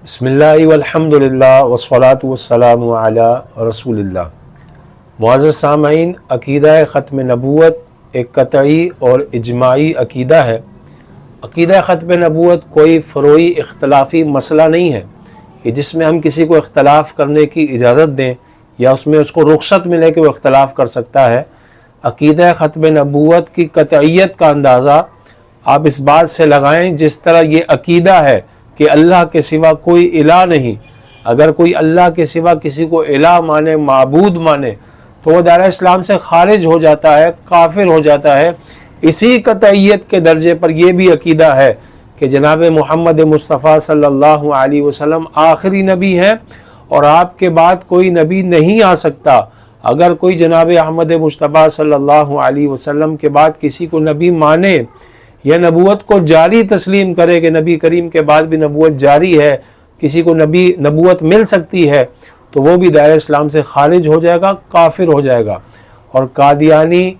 بسم اللہ والحمدللہ والصلاة والسلام علی رسول اللہ۔ معزز سامعین، عقیدہ ختم نبوت ایک قطعی اور اجماعی عقیدہ ہے۔ عقیدہ ختم نبوت کوئی فروعی اختلافی مسئلہ نہیں ہے کہ جس میں ہم کسی کو اختلاف کرنے کی اجازت دیں یا اس میں اس کو رخصت ملے کہ وہ اختلاف کر سکتا ہے۔ عقیدہ ختم نبوت کی قطعیت کا اندازہ آپ اس بات سے لگائیں جس طرح یہ عقیدہ ہے کہ اللہ کے سوا کوئی الہ نہیں۔ اگر کوئی اللہ کے سوا کسی کو الہ مانے، معبود مانے، تو وہ دائرہ اسلام سے خارج ہو جاتا ہے، کافر ہو جاتا ہے۔ اسی قطعیت کے درجے پر یہ بھی عقیدہ ہے کہ جناب محمد مصطفیٰ صلی اللہ علیہ وسلم آخری نبی ہیں اور آپ کے بعد کوئی نبی نہیں آ سکتا۔ اگر کوئی جناب احمد مصطفیٰ صلی اللہ علیہ وسلم کے بعد کسی کو نبی مانے یا نبوت کو جاری تسلیم کرے کہ نبی کریم کے بعد بھی نبوت جاری ہے، کسی کو نبوت مل سکتی ہے، تو وہ بھی دائرہ اسلام سے خارج ہو جائے گا، کافر ہو جائے گا۔ اور قادیانی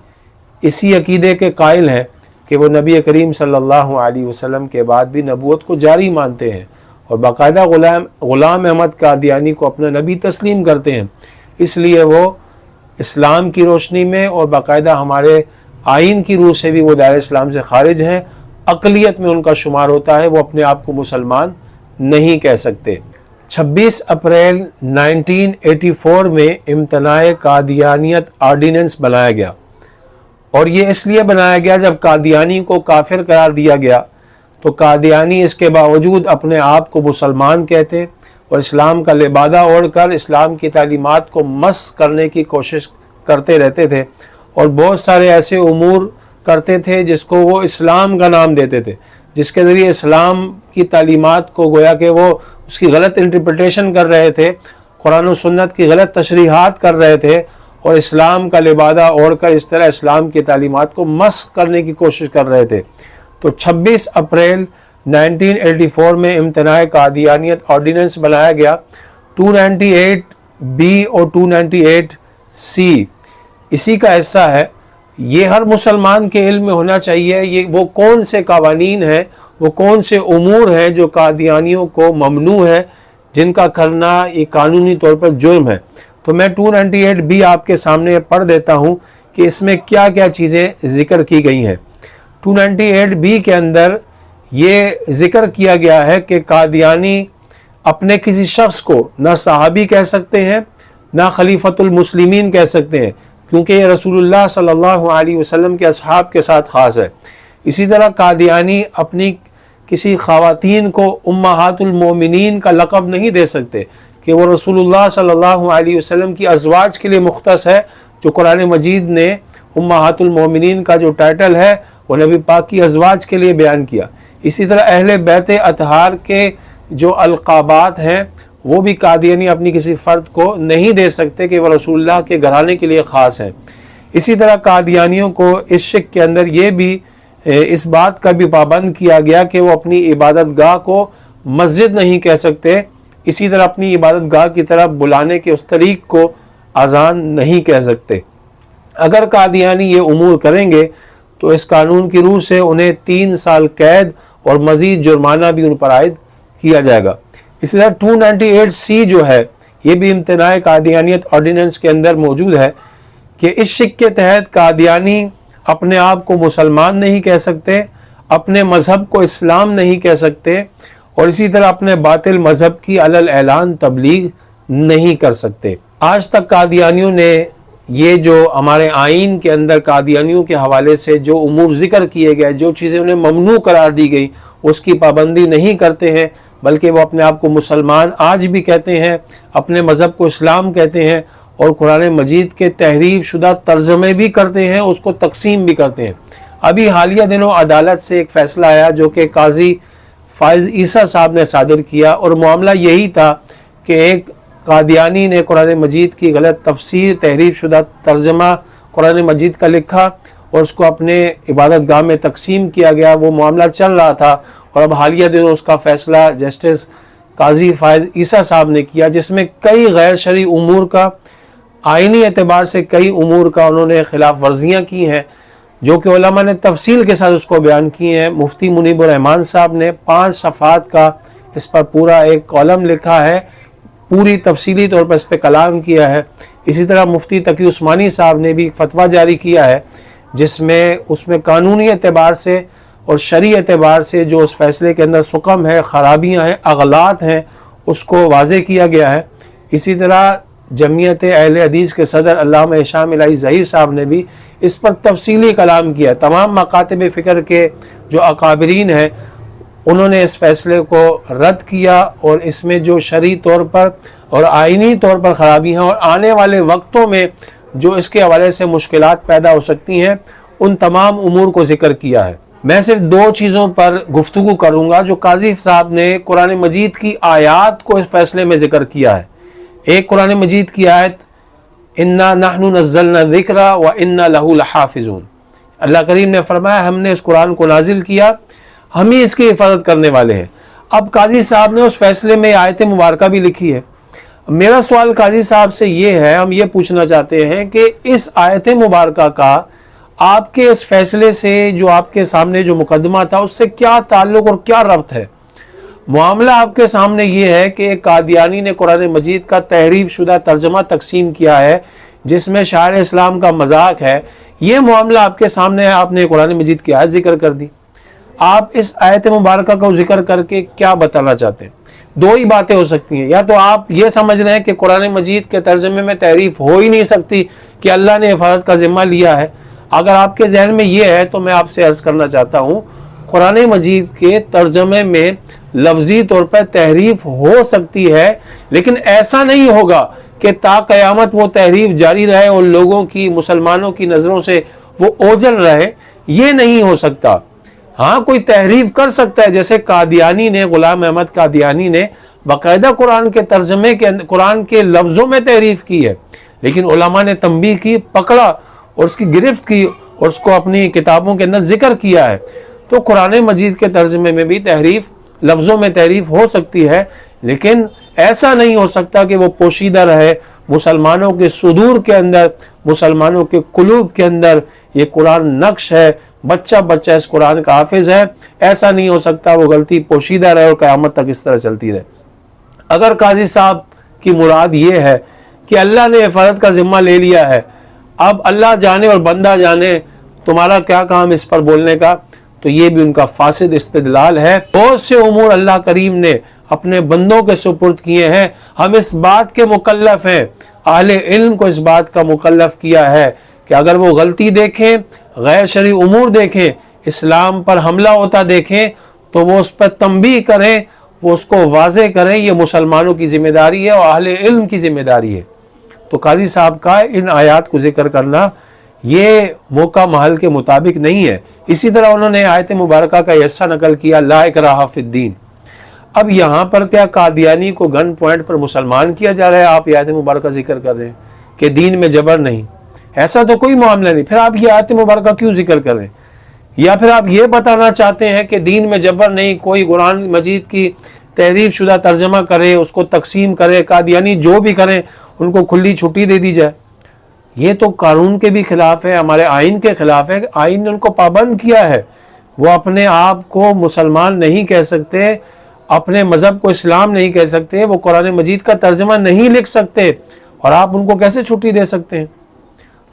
اسی عقیدے کے قائل ہیں کہ وہ نبی کریم صلی اللہ علیہ وسلم کے بعد بھی نبوت کو جاری مانتے ہیں اور باقاعدہ غلام احمد قادیانی کو اپنا نبی تسلیم کرتے ہیں۔ اس لیے وہ اسلام کی روشنی میں اور باقاعدہ ہمارے آئین کی روح سے بھی وہ دائرہ اسلام سے خارج ہیں، اقلیت میں ان کا شمار ہوتا ہے، وہ اپنے آپ کو مسلمان نہیں کہہ سکتے۔ 26 اپریل 1984 میں امتناع قادیانیت آرڈیننس بنایا گیا، اور یہ اس لیے بنایا گیا جب قادیانی کو کافر قرار دیا گیا تو قادیانی اس کے باوجود اپنے آپ کو مسلمان کہتے اور اسلام کا لبادہ اوڑھ کر اسلام کی تعلیمات کو مسخ کرنے کی کوشش کرتے رہتے تھے، اور بہت سارے ایسے امور کرتے تھے جس کو وہ اسلام کا نام دیتے تھے، جس کے ذریعے اسلام کی تعلیمات کو گویا کہ وہ اس کی غلط انٹرپریٹیشن کر رہے تھے، قرآن و سنت کی غلط تشریحات کر رہے تھے، اور اسلام کا لبادہ اوڑھ کر اس طرح اسلام کی تعلیمات کو مسخ کرنے کی کوشش کر رہے تھے۔ تو 26 اپریل 1984 میں امتناع قادیانیت آرڈیننس بنایا گیا۔ 298B اور 298C اسی کا حصہ ہے۔ یہ ہر مسلمان کے علم میں ہونا چاہیے، یہ وہ کون سے قوانین ہیں، وہ کون سے امور ہیں جو قادیانیوں کو ممنوع ہے، جن کا کرنا یہ قانونی طور پر جرم ہے۔ تو میں 298B آپ کے سامنے پڑھ دیتا ہوں کہ اس میں کیا کیا چیزیں ذکر کی گئی ہیں۔ 298B کے اندر یہ ذکر کیا گیا ہے کہ قادیانی اپنے کسی شخص کو نہ صحابی کہہ سکتے ہیں، نہ خلیفۃ المسلمین کہہ سکتے ہیں، کیونکہ یہ رسول اللہ صلی اللہ علیہ وسلم کے اصحاب کے ساتھ خاص ہے۔ اسی طرح قادیانی اپنی کسی خواتین کو امہات المومنین کا لقب نہیں دے سکتے کہ وہ رسول اللہ صلی اللہ علیہ وسلم کی ازواج کے لیے مختص ہے، جو قرآن مجید نے امہات المومنین کا جو ٹائٹل ہے وہ نبی پاک کی ازواج کے لیے بیان کیا۔ اسی طرح اہل بیت اطہار کے جو القابات ہیں وہ بھی قادیانی اپنی کسی فرد کو نہیں دے سکتے کہ وہ رسول اللہ کے گھرانے کے لیے خاص ہیں۔ اسی طرح قادیانیوں کو اس شک کے اندر یہ بھی اس بات کا بھی پابند کیا گیا کہ وہ اپنی عبادت گاہ کو مسجد نہیں کہہ سکتے، اسی طرح اپنی عبادت گاہ کی طرف بلانے کے اس طریق کو اذان نہیں کہہ سکتے۔ اگر قادیانی یہ امور کریں گے تو اس قانون کی روح سے انہیں 3 سال قید اور مزید جرمانہ بھی ان پر عائد کیا جائے گا۔ اسی طرح 298C جو ہے یہ بھی امتناع قادیانیت آرڈیننس کے اندر موجود ہے کہ اس شک کے تحت قادیانی اپنے آپ کو مسلمان نہیں کہہ سکتے، اپنے مذہب کو اسلام نہیں کہہ سکتے، اور اسی طرح اپنے باطل مذہب کی علی اعلان تبلیغ نہیں کر سکتے۔ آج تک قادیانیوں نے یہ جو ہمارے آئین کے اندر قادیانیوں کے حوالے سے جو امور ذکر کیے گئے، جو چیزیں انہیں ممنوع قرار دی گئی، اس کی پابندی نہیں کرتے ہیں، بلکہ وہ اپنے آپ کو مسلمان آج بھی کہتے ہیں، اپنے مذہب کو اسلام کہتے ہیں، اور قرآن مجید کے تحریف شدہ ترجمے بھی کرتے ہیں، اس کو تقسیم بھی کرتے ہیں۔ ابھی حالیہ دنوں عدالت سے ایک فیصلہ آیا جو کہ قاضی فائز عیسیٰ صاحب نے صادر کیا، اور معاملہ یہی تھا کہ ایک قادیانی نے قرآن مجید کی غلط تفسیر، تحریف شدہ ترجمہ قرآن مجید کا لکھا اور اس کو اپنے عبادت گاہ میں تقسیم کیا گیا۔ وہ معاملہ چل رہا تھا، اور اب حالیہ دنوں اس کا فیصلہ جسٹس قاضی فائز عیسیٰ صاحب نے کیا، جس میں کئی غیر شرعی امور کا، آئینی اعتبار سے کئی امور کا انہوں نے خلاف ورزیاں کی ہیں، جو کہ علماء نے تفصیل کے ساتھ اس کو بیان کی ہیں۔ مفتی منیب الرحمان صاحب نے 5 صفحات کا اس پر پورا ایک کالم لکھا ہے، پوری تفصیلی طور پر اس پہ کلام کیا ہے۔ اسی طرح مفتی تقی عثمانی صاحب نے بھی ایک فتویٰ جاری کیا ہے جس میں اس میں قانونی اعتبار سے اور شرعی اعتبار سے جو اس فیصلے کے اندر سقم ہے، خرابیاں ہیں، اغلاط ہیں، اس کو واضح کیا گیا ہے۔ اسی طرح جمعیت اہل حدیث کے صدر علامہ ہشام الہی ظہیر صاحب نے بھی اس پر تفصیلی کلام کیا۔ تمام مکاتب فکر کے جو اکابرین ہیں انہوں نے اس فیصلے کو رد کیا، اور اس میں جو شرعی طور پر اور آئینی طور پر خرابی ہیں اور آنے والے وقتوں میں جو اس کے حوالے سے مشکلات پیدا ہو سکتی ہیں ان تمام امور کو ذکر کیا ہے۔ میں صرف دو چیزوں پر گفتگو کروں گا جو قاضی صاحب نے قرآن مجید کی آیات کو اس فیصلے میں ذکر کیا ہے۔ ایک قرآن مجید کی آیت اِنَّا نَحْنُ نَزَّلْنَا الذِّكْرَ وَإِنَّا لَهُ لَحَافِظُونَ، اللہ کریم نے فرمایا ہم نے اس قرآن کو نازل کیا، ہم ہی اس کی حفاظت کرنے والے ہیں۔ اب قاضی صاحب نے اس فیصلے میں آیت مبارکہ بھی لکھی ہے۔ میرا سوال قاضی صاحب سے یہ ہے، ہم یہ پوچھنا چاہتے ہیں کہ اس آیت مبارکہ کا آپ کے اس فیصلے سے جو آپ کے سامنے جو مقدمہ تھا اس سے کیا تعلق اور کیا ربط ہے؟ معاملہ آپ کے سامنے یہ ہے کہ ایک قادیانی نے قرآن مجید کا تحریف شدہ ترجمہ تقسیم کیا ہے جس میں شاعر اسلام کا مذاق ہے۔ یہ معاملہ آپ کے سامنے ہے، آپ نے قرآن مجید کی آیت ذکر کر دی۔ آپ اس آیت مبارکہ کو ذکر کر کے کیا بتانا چاہتے ہیں؟ دو ہی باتیں ہو سکتی ہیں، یا تو آپ یہ سمجھ رہے ہیں کہ قرآن مجید کے ترجمے میں تحریف ہو ہی نہیں سکتی کہ اللہ نے حفاظت کا ذمہ لیا ہے۔ اگر آپ کے ذہن میں یہ ہے تو میں آپ سے عرض کرنا چاہتا ہوں قرآن مجید کے ترجمے میں لفظی طور پر تحریف ہو سکتی ہے، لیکن ایسا نہیں ہوگا کہ تا قیامت وہ تحریف جاری رہے اور لوگوں کی، مسلمانوں کی نظروں سے وہ اوجھل رہے، یہ نہیں ہو سکتا۔ ہاں کوئی تحریف کر سکتا ہے، جیسے قادیانی نے، غلام احمد قادیانی نے باقاعدہ قرآن کے ترجمے کے قرآن کے لفظوں میں تحریف کی ہے، لیکن علماء نے تنبیہ کی، پکڑا اور اس کی گرفت کی اور اس کو اپنی کتابوں کے اندر ذکر کیا ہے۔ تو قرآن مجید کے ترجمے میں بھی تحریف، لفظوں میں تحریف ہو سکتی ہے، لیکن ایسا نہیں ہو سکتا کہ وہ پوشیدہ رہے مسلمانوں کے صدور کے اندر، مسلمانوں کے قلوب کے اندر یہ قرآن نقش ہے، بچہ بچہ اس قرآن کا حافظ ہے، ایسا نہیں ہو سکتا وہ غلطی پوشیدہ رہے اور قیامت تک اس طرح چلتی رہے۔ اگر قاضی صاحب کی مراد یہ ہے کہ اللہ نے حفاظت کا ذمہ لے لیا ہے، اب اللہ جانے اور بندہ جانے تمہارا کیا کام اس پر بولنے کا، تو یہ بھی ان کا فاسد استدلال ہے۔ بہت سے امور اللہ کریم نے اپنے بندوں کے سپرد کیے ہیں، ہم اس بات کے مکلف ہیں، اہل علم کو اس بات کا مکلف کیا ہے کہ اگر وہ غلطی دیکھیں، غیر شرعی امور دیکھیں، اسلام پر حملہ ہوتا دیکھیں تو وہ اس پر تنبیہ کریں، وہ اس کو واضح کریں، یہ مسلمانوں کی ذمہ داری ہے اور اہل علم کی ذمہ داری ہے۔ تو قاضی صاحب کا ان آیات کو ذکر کرنا یہ موقع محل کے مطابق نہیں ہے۔ اسی طرح انہوں نے آیت مبارکہ کا حصہ نقل کیا لا اکراہ فی الدین۔ اب یہاں پر کیا قادیانی کو گن پوائنٹ پر مسلمان کیا جا رہا ہے؟ آپ یہ آیت مبارکہ ذکر کر رہے ہیں کہ دین میں جبر نہیں، ایسا تو کوئی معاملہ نہیں، پھر آپ یہ آیت مبارکہ کیوں ذکر کر رہے ہیں؟ یا پھر آپ یہ بتانا چاہتے ہیں کہ دین میں جبر نہیں، کوئی قرآن مجید کی تحریف شدہ ترجمہ کرے، اس کو تقسیم کرے، قادیانی جو بھی کریں ان کو کھلی چھٹی دے دی جائے؟ یہ تو قانون کے بھی خلاف ہے، ہمارے آئین کے خلاف ہے۔ آئین نے ان کو پابند کیا ہے، وہ اپنے آپ کو مسلمان نہیں کہہ سکتے، اپنے مذہب کو اسلام نہیں کہہ سکتے، وہ قرآن مجید کا ترجمہ نہیں لکھ سکتے، اور آپ ان کو کیسے چھٹی دے سکتے ہیں؟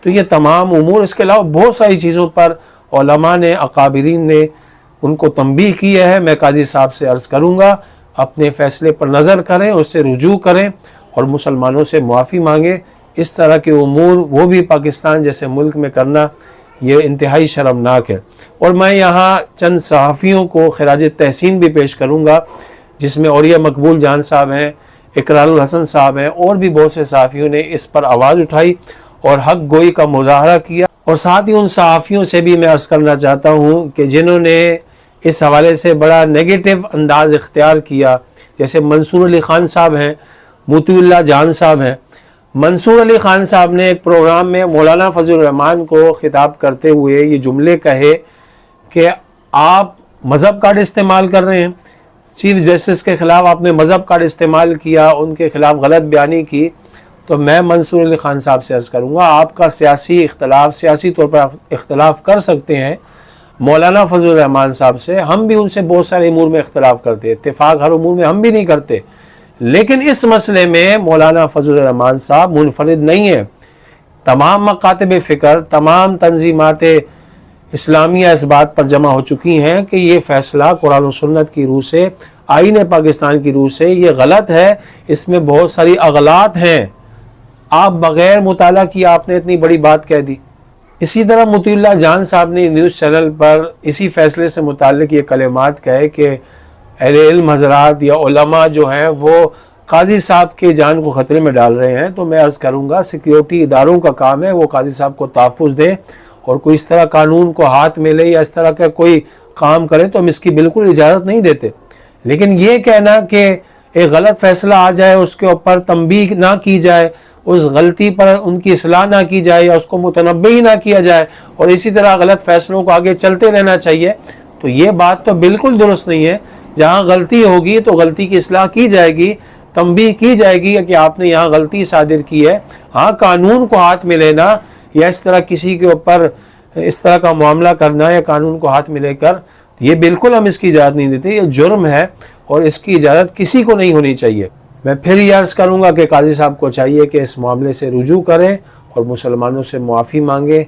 تو یہ تمام امور، اس کے علاوہ بہت ساری چیزوں پر علماء نے، اکابرین نے ان کو تنبیہ کی ہے۔ میں قاضی صاحب سے عرض کروں گا اپنے فیصلے پر نظر کریں، اس سے رجوع کریں اور مسلمانوں سے معافی مانگیں۔ اس طرح کے امور وہ بھی پاکستان جیسے ملک میں کرنا یہ انتہائی شرمناک ہے۔ اور میں یہاں چند صحافیوں کو خراج تحسین بھی پیش کروں گا، جس میں اولیاء مقبول جان صاحب ہیں، اقرار الحسن صاحب ہیں، اور بھی بہت سے صحافیوں نے اس پر آواز اٹھائی اور حق گوئی کا مظاہرہ کیا۔ اور ساتھ ہی ان صحافیوں سے بھی میں عرض کرنا چاہتا ہوں کہ جنہوں نے اس حوالے سے بڑا نیگیٹو انداز اختیار کیا، جیسے منصور علی خان صاحب ہیں، موتی اللہ جان صاحب ہیں۔ منصور علی خان صاحب نے ایک پروگرام میں مولانا فضل الرحمان کو خطاب کرتے ہوئے یہ جملے کہے کہ آپ مذہب کارڈ استعمال کر رہے ہیں، چیف جسٹس کے خلاف آپ نے مذہب کارڈ استعمال کیا، ان کے خلاف غلط بیانی کی۔ تو میں منصور علی خان صاحب سے عرض کروں گا آپ کا سیاسی اختلاف، سیاسی طور پر اختلاف کر سکتے ہیں، مولانا فضل الرحمان صاحب سے، ہم بھی ان سے بہت سارے امور میں اختلاف کرتے، اتفاق ہر امور میں ہم بھی نہیں کرتے، لیکن اس مسئلے میں مولانا فضل الرحمان صاحب منفرد نہیں ہیں۔ تمام مکاتب فکر، تمام تنظیمات اسلامیہ اس بات پر جمع ہو چکی ہیں کہ یہ فیصلہ قرآن و سنت کی روح سے، آئین پاکستان کی روح سے یہ غلط ہے، اس میں بہت ساری اغلاط ہیں۔ آپ بغیر مطالعہ کیا آپ نے اتنی بڑی بات کہہ دی۔ اسی طرح مطیع اللہ جان صاحب نے نیوز چینل پر اسی فیصلے سے متعلق یہ کلمات کہے کہ اہل علم حضرات یا علماء جو ہیں وہ قاضی صاحب کے جان کو خطرے میں ڈال رہے ہیں، تو میں عرض کروں گا سیکیورٹی اداروں کا کام ہے وہ قاضی صاحب کو تحفظ دیں، اور کوئی اس طرح قانون کو ہاتھ میں لے یا اس طرح کا کوئی کام کرے تو ہم اس کی بالکل اجازت نہیں دیتے۔ لیکن یہ کہنا کہ ایک غلط فیصلہ آ جائے اس کے اوپر تنبیہ نہ کی جائے، اس غلطی پر ان کی اصلاح نہ کی جائے یا اس کو متنبہ ہی نہ کیا جائے، اور اسی طرح غلط فیصلوں کو آگے چلتے رہنا چاہیے، تو یہ بات تو بالکل درست نہیں ہے۔ جہاں غلطی ہوگی تو غلطی کی اصلاح کی جائے گی، تنبیہ کی جائے گی کہ آپ نے یہاں غلطی صادر کی ہے۔ ہاں، قانون کو ہاتھ میں لینا یا اس طرح کسی کے اوپر اس طرح کا معاملہ کرنا یا قانون کو ہاتھ میں لے کر، یہ بالکل ہم اس کی اجازت نہیں دیتے، یہ جرم ہے اور اس کی اجازت کسی کو نہیں ہونی چاہیے۔ میں پھر یہ عرض کروں گا کہ قاضی صاحب کو چاہیے کہ اس معاملے سے رجوع کریں اور مسلمانوں سے معافی مانگیں،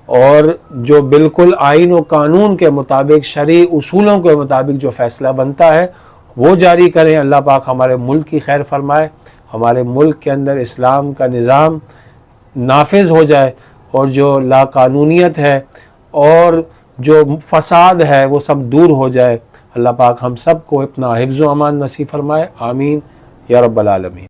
اور جو بالکل آئین و قانون کے مطابق، شرعی اصولوں کے مطابق جو فیصلہ بنتا ہے وہ جاری کریں۔ اللہ پاک ہمارے ملک کی خیر فرمائے، ہمارے ملک کے اندر اسلام کا نظام نافذ ہو جائے، اور جو لا قانونیت ہے اور جو فساد ہے وہ سب دور ہو جائے۔ اللہ پاک ہم سب کو اپنا حفظ و امان نصیب فرمائے، آمین یا رب العالمین۔